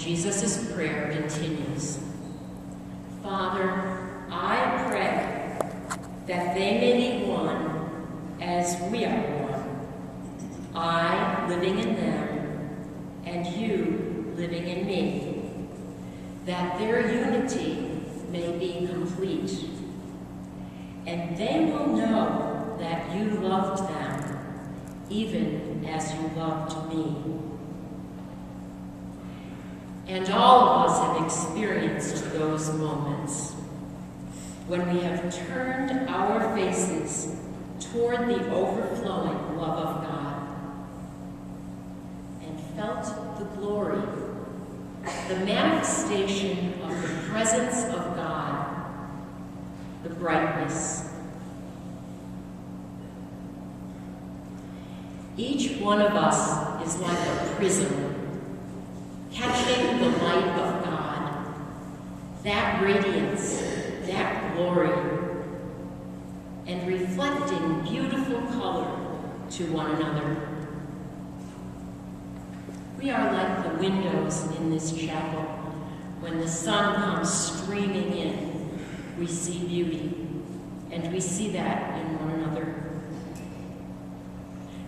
Jesus' prayer continues. Father, I pray that they may be one as we are one, I living in them and you living in me, that their unity may be complete, and they will know that you loved them even as you loved me. And all of us have experienced those moments when we have turned our faces toward the overflowing love of God and felt the glory, the manifestation of the presence of God, the brightness. Each one of us is like a prism, catching the light of God, that radiance, that glory, and reflecting beautiful color to one another. We are like the windows in this chapel. When the sun comes streaming in, we see beauty, and we see that in one another.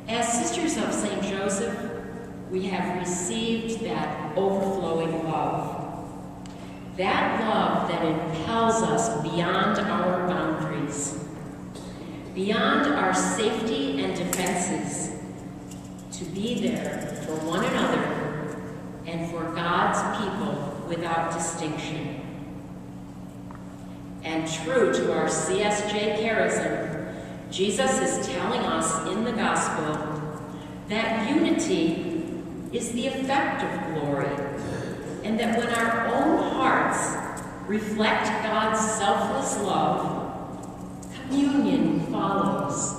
As Sisters of St. Joseph, we have received that overflowing love. That love that impels us beyond our boundaries, beyond our safety and defenses, to be there for one another and for God's people without distinction. And true to our CSJ charism, Jesus is telling us in the gospel that unity is the effect of glory, and that when our own hearts reflect God's selfless love, communion follows.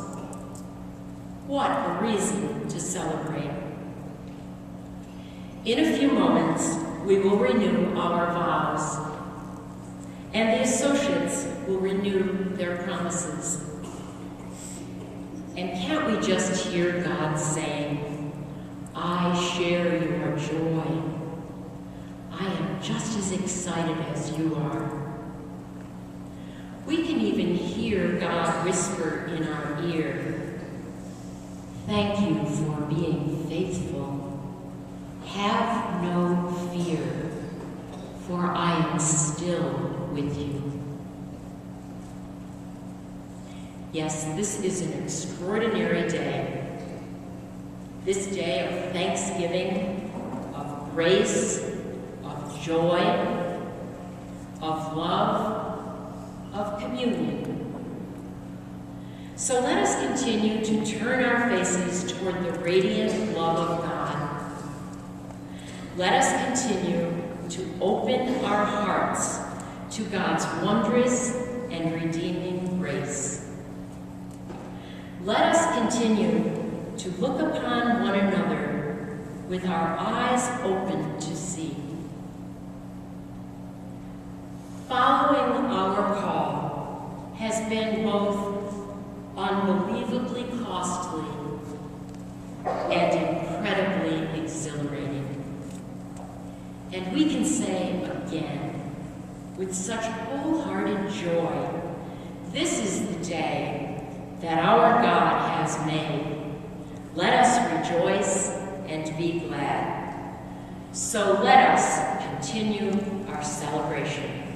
What a reason to celebrate. In a few moments, we will renew our vows, and the associates will renew their promises. And can't we just hear God saying, I share your joy. I am just as excited as you are. We can even hear God whisper in our ear, thank you for being faithful. Have no fear, for I am still with you. Yes, this is an extraordinary day. This day of thanksgiving, of grace, of joy, of love, of communion. So let us continue to turn our faces toward the radiant love of God. Let us continue to open our hearts to God's wondrous and redeeming grace. Let us continue to look upon one another with our eyes open to see. Following our call has been both unbelievably costly and incredibly exhilarating. And we can say again, with such wholehearted joy, this is the day that our God has made. Let us rejoice and be glad. So let us continue our celebration.